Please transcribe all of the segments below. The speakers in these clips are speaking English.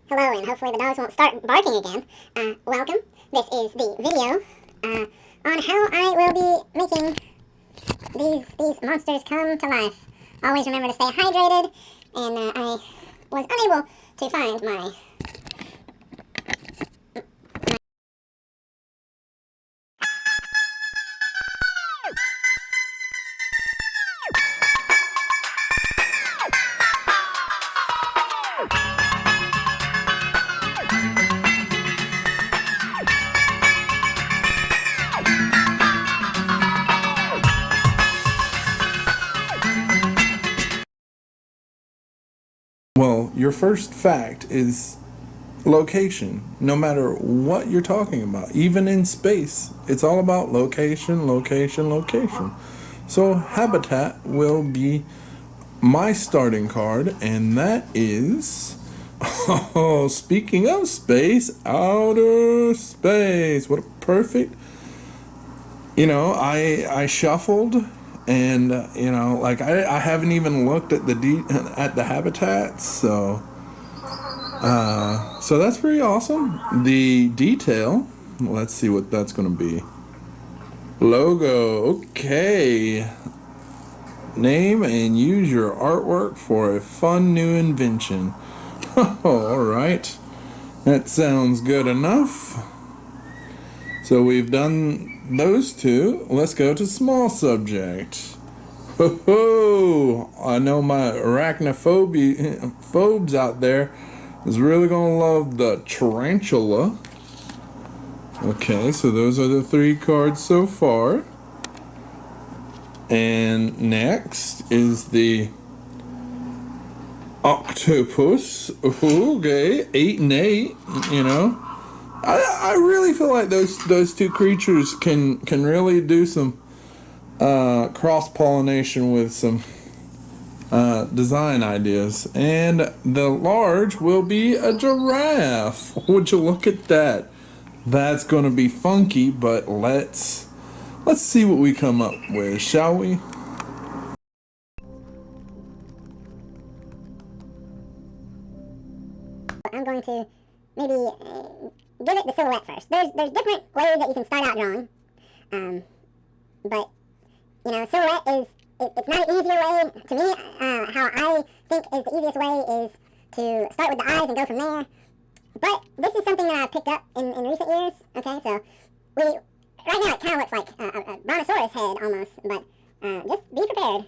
Hello, and hopefully the dogs won't start barking again. Welcome. This is the video on how I will be making these monsters come to life. Always remember to stay hydrated, and I was unable to find my... Well, your first fact is location. No matter what you're talking about, even in space, it's all about location, location, location. So, habitat will be my starting card, and that is. Oh, speaking of space, outer space. What a perfect. I shuffled, and like I haven't even looked at the habitats, so that's pretty awesome. The detail, let's see what that's going to be. Logo, okay. Name and use your artwork for a fun new invention. Alright, that sounds good enough. So we've done those two. Let's go to small subject. I know my arachnophobes out there is really gonna love the tarantula. Okay, so those are the 3 cards so far. And next is the octopus. Okay, 8 and 8. I really feel like those 2 creatures can really do some cross pollination with some design ideas. And the large will be a giraffe. Would you look at that? That's going to be funky, but let's see what we come up with, shall we? I'm going to maybe give it the silhouette first. There's different ways that you can start out drawing, but silhouette it's not an easier way. To me, how I think is the easiest way is to start with the eyes and go from there. But this is something that I've picked up in recent years. Okay, so right now it kind of looks like a brontosaurus head almost, but just be prepared,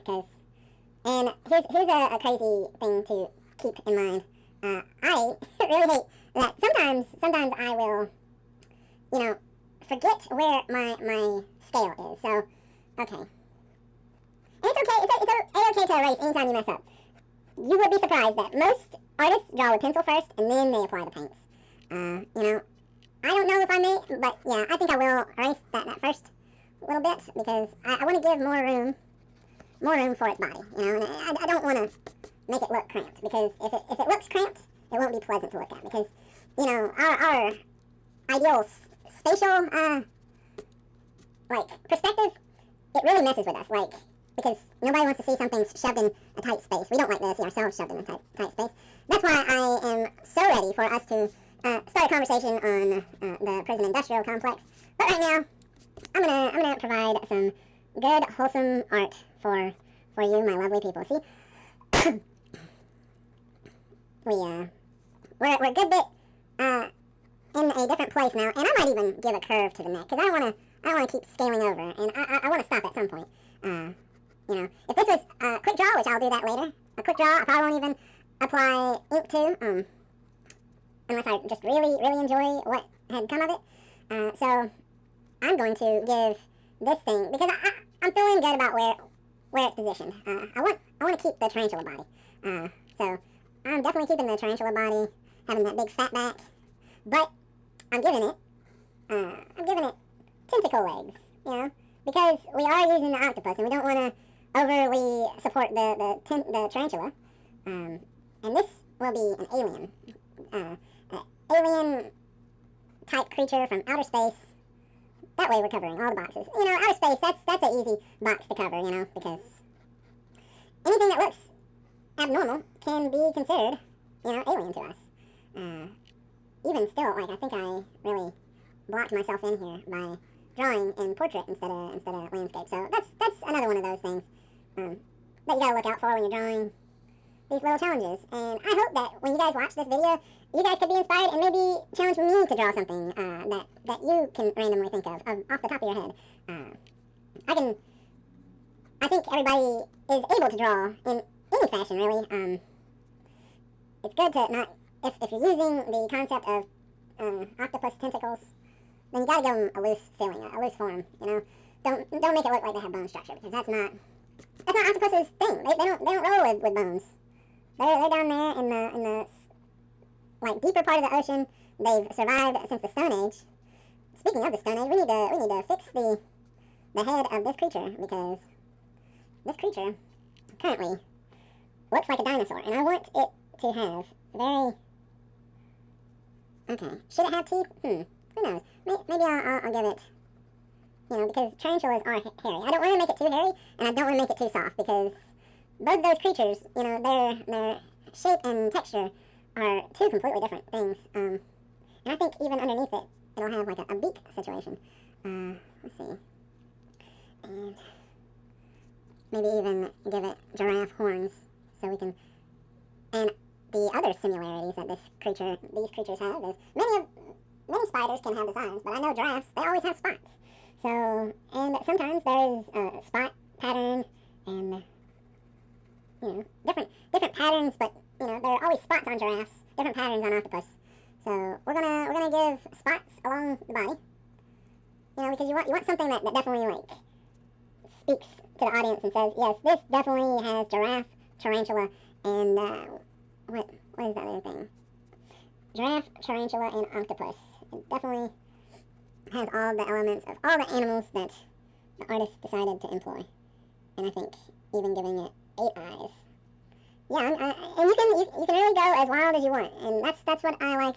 and here's a crazy thing to keep in mind. I really hate that sometimes I will, forget where my scale is. So, okay. And it's okay, it's okay to erase anytime you mess up. You would be surprised that most artists draw with pencil first, and then they apply the paints. I don't know if I may, but yeah, I think I will erase that first little bit, because I want to give more room for its body, and I don't want to make it look cramped, because if it looks cramped, it won't be pleasant to look at, because, our ideal spatial, perspective, it really messes with us, because nobody wants to see something shoved in a tight space. We don't like to see ourselves shoved in a tight space. That's why I am so ready for us to start a conversation on the prison industrial complex. But right now, I'm gonna provide some good, wholesome art for you, my lovely people. See, we're a good bit in a different place now, and I might even give a curve to the neck, because I don't want to keep scaling over, and I want to stop at some point. If this was a quick draw, which I'll do that later, a quick draw, I probably won't even apply ink to, unless I just really, really enjoy what had come of it. So I'm going to give this thing, because I'm feeling good about where it's positioned. I want to keep the tarantula body. So I'm definitely keeping the tarantula body, having that big fat back, but I'm giving it tentacle legs, because we are using the octopus, and we don't want to overly support the tarantula. And this will be an alien type creature from outer space. That way we're covering all the boxes. Outer space, that's an easy box to cover, because anything that looks abnormal can be considered, alien to us. even still, like, I think I really blocked myself in here by drawing in portrait instead of landscape. So that's another one of those things that you gotta look out for when you're drawing these little challenges. And I hope that when you guys watch this video, you guys could be inspired and maybe challenge me to draw something that you can randomly think of off the top of your head. I think everybody is able to draw in any fashion, really. It's good to not, if you're using the concept of octopus tentacles, then you gotta give them a loose feeling, a loose form, you know? Don't make it look like they have bone structure, because that's not octopus's thing. They don't roll with bones. They're down there in the like deeper part of the ocean. They've survived since the Stone Age. Speaking of the Stone Age, we need to fix the head of this creature, because this creature currently looks like a dinosaur, and I want it to have very... Okay, should it have teeth? Who knows? Maybe I'll give it, you know, because tarantulas are hairy. I don't want to make it too hairy, and I don't want to make it too soft, because both those creatures, you know, their shape and texture are two completely different things. And I think even underneath it, it'll have like a beak situation. Let's see. And maybe even give it giraffe horns, so we can... And the other similarities that these creatures have is many spiders can have designs, but I know giraffes, they always have spots. So, and sometimes there's a spot pattern and, you know, different patterns, but, you know, there are always spots on giraffes, different patterns on octopus. So we're gonna give spots along the body, you know, because you want something that definitely, like, speaks to the audience and says, yes, this definitely has giraffe, tarantula, and what is that other thing? Giraffe, tarantula, and octopus. It definitely has all the elements of all the animals that the artist decided to employ. And I think even giving it 8 eyes. Yeah, and you can really go as wild as you want. And that's what I like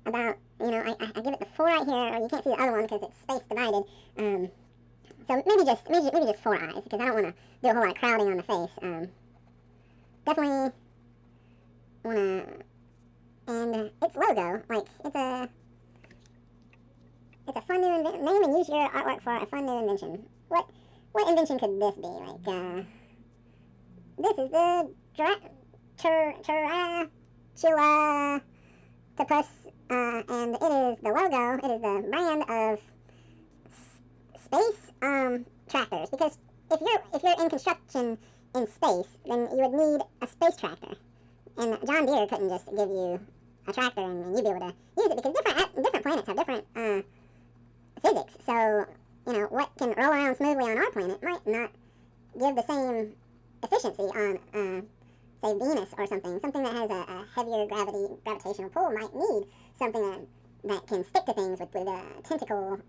about, you know, I give it the 4 right here, or you can't see the other one because it's space divided. So maybe just 4 eyes, because I don't want to do a whole lot of crowding on the face. Definitely want to, and its logo, like, it's a fun new name and use your artwork for a fun new invention. What invention could this be? Like, this is the Tarantula-topus, and it is the logo, it is the brand of space tractors, because if you're in construction in space, then you would need a space tractor. And John Deere couldn't just give you a tractor and you'd be able to use it, because different planets have different physics. So, you know, what can roll around smoothly on our planet might not give the same efficiency on, say, Venus or something. Something that has a heavier gravitational pull might need something that can stick to things with tentacle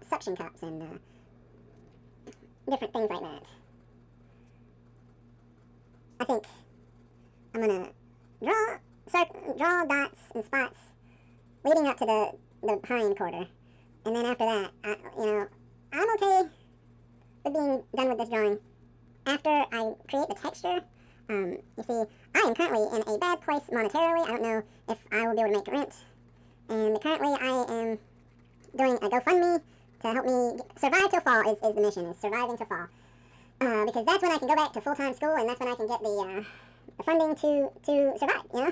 suction cups and different things like that. I think I'm gonna draw dots and spots leading up to the hind quarter, and then after that, I'm okay with being done with this drawing. After I create the texture, you see, I am currently in a bad place monetarily. I don't know if I will be able to make rent, and currently I am doing a GoFundMe to help me survive till fall. Is the mission, is surviving till fall, because that's when I can go back to full-time school, and that's when I can get the funding to survive, you know?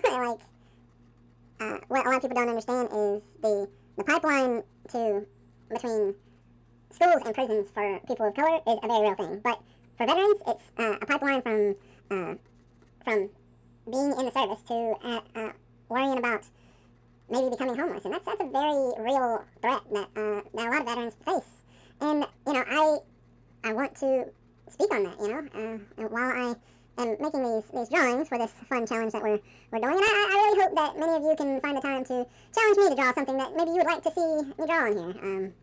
Like, what a lot of people don't understand is the pipeline between schools and prisons for people of color is a very real thing. But for veterans, it's a pipeline from being in the service to worrying about maybe becoming homeless. And that's a very real threat that a lot of veterans face. And, you know, I want to speak on that, you know, while I am making these drawings for this fun challenge that we're doing. And I really hope that many of you can find the time to challenge me to draw something that maybe you would like to see me draw on here.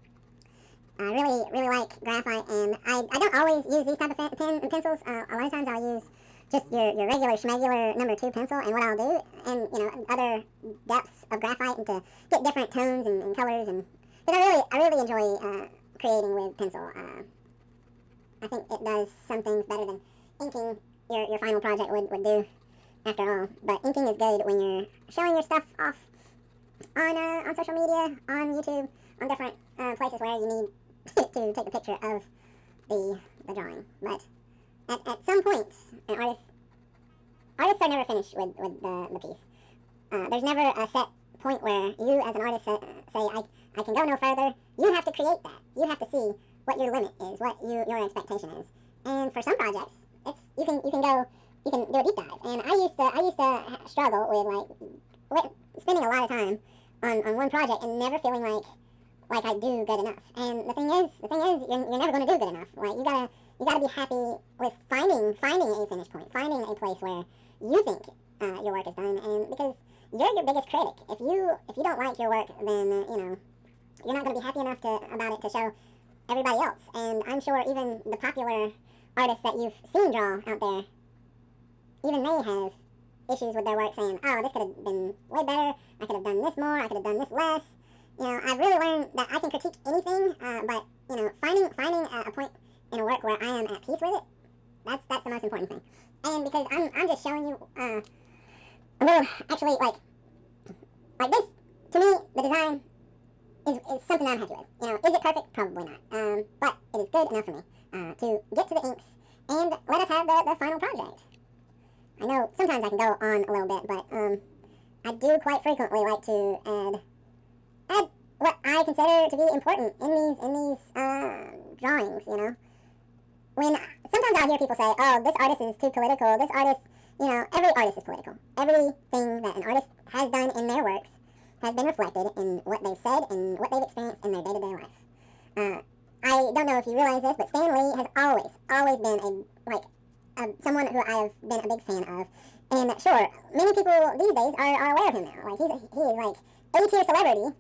I really like graphite, and I don't always use these type of pencils. A lot of times I'll use just your regular schmegular number 2 pencil, and what I'll do, and, you know, other depths of graphite, and to get different tones and colors, and because I really enjoy creating with pencil. I think it does some things better than inking your final project would do, after all. But inking is good when you're showing your stuff off on social media, on YouTube, on different places where you need to take a picture of the drawing. But at some point, an artists are never finished with the piece. There's never a set point where you as an artist say I can go no further. You have to create that. You have to see what your limit is, what your expectation is. And for some projects, you can do a deep dive. And I used to struggle with spending a lot of time on one project and never feeling like I do good enough. And the thing is, you're never going to do good enough. Like you gotta be happy with finding a finish point, finding a place where you think your work is done. And because you're your biggest critic. If you don't like your work, then you're not going to be happy enough about it to show everybody else. And I'm sure even the popular artists that you've seen draw out there, even they have issues with their work, saying, "Oh, this could have been way better. I could have done this more. I could have done this less." I've really learned that I can critique anything, but finding a point in a work where I am at peace with it, that's the most important thing. And because I'm just showing you a little, actually, like this, to me, the design is something I'm happy with. Is it perfect? Probably not. But it is good enough for me to get to the inks and let us have the final project. I know sometimes I can go on a little bit, but I do quite frequently like to add what I consider to be important in these drawings. When sometimes I'll hear people say, "Oh, this artist is too political. This artist," every artist is political. Everything that an artist has done in their works has been reflected in what they've said and what they've experienced in their day-to-day life. I don't know if you realize this, but Stan Lee has always been someone who I have been a big fan of. And sure, many people these days are aware of him now. He is like A-tier celebrity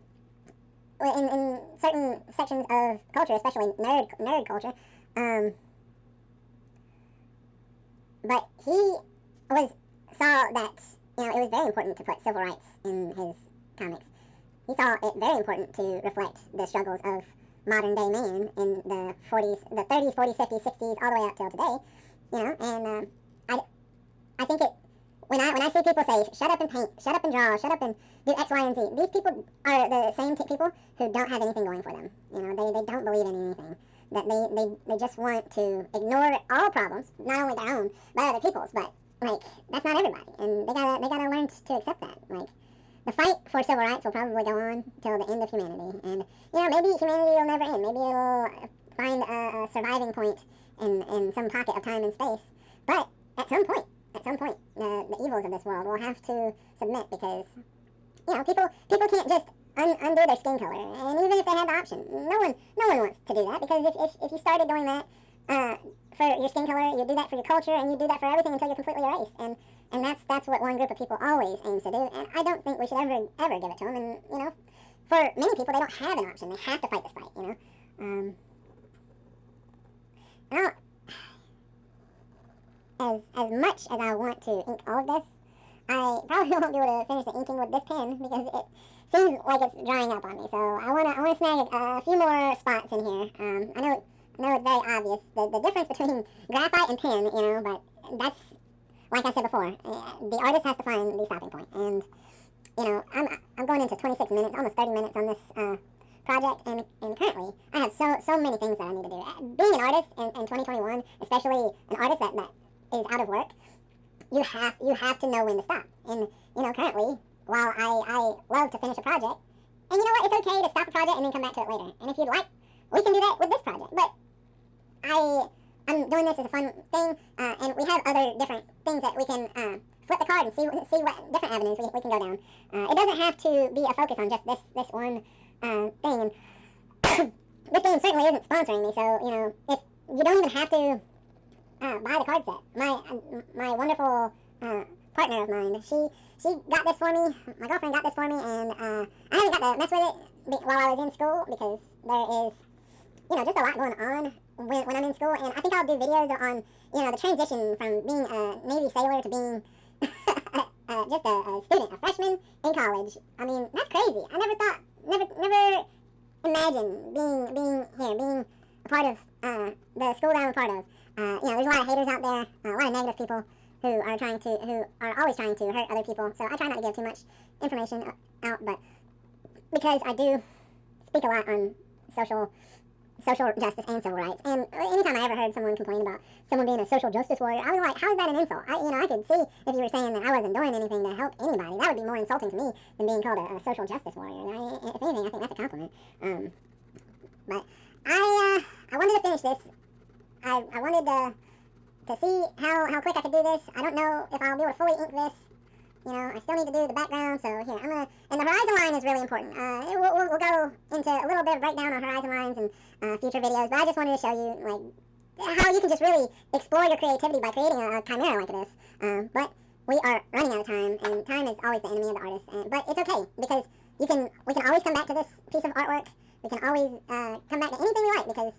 in certain sections of culture, especially nerd culture. But he saw that it was very important to put civil rights in his comics. He saw it very important to reflect the struggles of modern day man in the 40s, the 30s, 40s, 50s, 60s, all the way up till today. And I think when I see people say, "Shut up and paint, shut up and draw, shut up and do X, Y, and Z," these people are the same people who don't have anything going for them. They don't believe in anything. That they just want to ignore all problems, not only their own, but other people's. But that's not everybody, and they gotta learn to accept that. The fight for civil rights will probably go on till the end of humanity, and maybe humanity will never end. Maybe it'll find a surviving point in some pocket of time and space. But at some point, the evils of this world will have to submit, because people can't just undo their skin color. And even if they had the option, no one wants to do that, because if you started doing that for your skin color, you do that for your culture, and you do that for everything until you're completely erased. And that's what one group of people always aims to do. And I don't think we should ever give it to them. And for many people, they don't have an option. They have to fight this fight. As much as I want to ink all of this, I probably won't be able to finish the inking with this pen, because it seems like it's drying up on me. So I wanna snag a few more spots in here. I know it's very obvious the difference between graphite and pen, but that's, like I said before, the artist has to find the stopping point. And I'm going into 26 minutes, almost 30 minutes on this project, and currently I have so many things that I need to do. Being an artist in 2021, especially an artist that is out of work, you have to know when to stop. And currently, while I love to finish a project, and you know what, it's okay to stop a project and then come back to it later. And if you'd like, we can do that with this project. But I'm doing this as a fun thing, and we have other different things that we can flip the card and see what different avenues we can go down. It doesn't have to be a focus on just this one thing. And this game certainly isn't sponsoring me, so if you don't even have to buy the card set. My wonderful partner of mine, she got this for me. My girlfriend got this for me, and I haven't got to mess with it while I was in school, because there is just a lot going on when I'm in school. And I think I'll do videos on the transition from being a Navy sailor to being just a student, a freshman in college. I mean, that's crazy. I never imagined being here, being a part of the school that I'm a part of. There's a lot of haters out there, a lot of negative people who are always trying to hurt other people. So I try not to give too much information out, but because I do speak a lot on social justice and civil rights. And anytime I ever heard someone complain about someone being a social justice warrior, I was like, how is that an insult? I could see if you were saying that I wasn't doing anything to help anybody. That would be more insulting to me than being called a social justice warrior. If anything, I think that's a compliment. But I wanted to finish this. I wanted to see how quick I could do this. I don't know if I'll be able to fully ink this. I still need to do the background, so here, and the horizon line is really important. We'll go into a little bit of breakdown on horizon lines and future videos, but I just wanted to show you, like, how you can just really explore your creativity by creating a chimera like this. But we are running out of time, and time is always the enemy of the artist. But it's okay, because we can always come back to this piece of artwork. We can always come back to anything we like, because,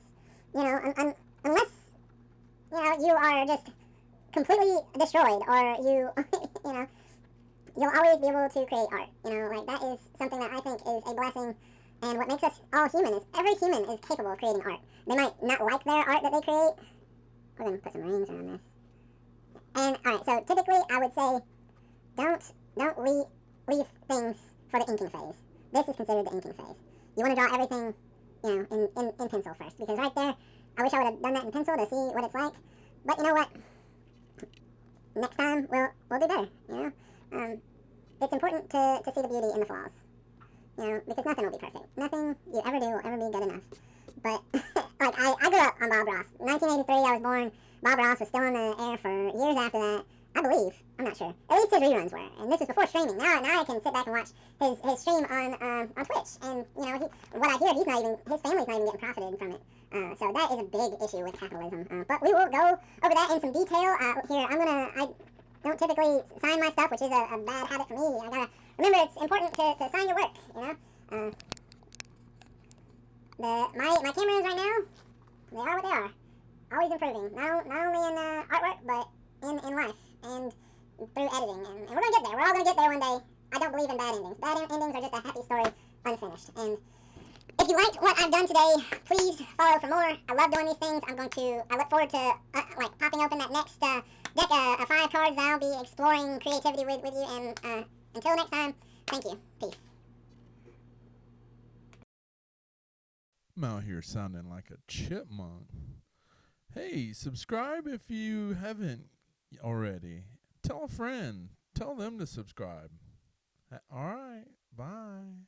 unless, you are just completely destroyed, or you'll always be able to create art. That is something that I think is a blessing, and what makes us all human is every human is capable of creating art. They might not like their art that they create. We're going to put some rings around this. And, alright, so typically I would say don't leave things for the inking phase. This is considered the inking phase. You want to draw everything, in pencil first, because right there, I wish I would have done that in pencil to see what it's like. But you know what? Next time we'll do better, it's important to see the beauty in the flaws, because nothing will be perfect. Nothing you ever do will ever be good enough. But, like, I grew up on Bob Ross. 1983, I was born. Bob Ross was still on the air for years after that. I believe. I'm not sure. At least his reruns were. And this was before streaming. Now I can sit back and watch his stream on Twitch. And, what I hear, his family's not even getting profited from it. So that is a big issue with capitalism. But we will go over that in some detail. Here, I don't typically sign my stuff, which is a bad habit for me. I gotta remember it's important to sign your work, My cameras right now, they are what they are. Always improving. Not only in artwork, but in life and through editing. And we're gonna get there. We're all gonna get there one day. I don't believe in bad endings. Bad endings are just a happy story unfinished. And if you liked what I've done today, please follow for more. I love doing these things. I look forward to popping open that next deck of 5 cards that I'll be exploring creativity with you. And until next time, thank you. Peace. I'm out here sounding like a chipmunk. Hey, subscribe if you haven't already. Tell a friend. Tell them to subscribe. All right. Bye.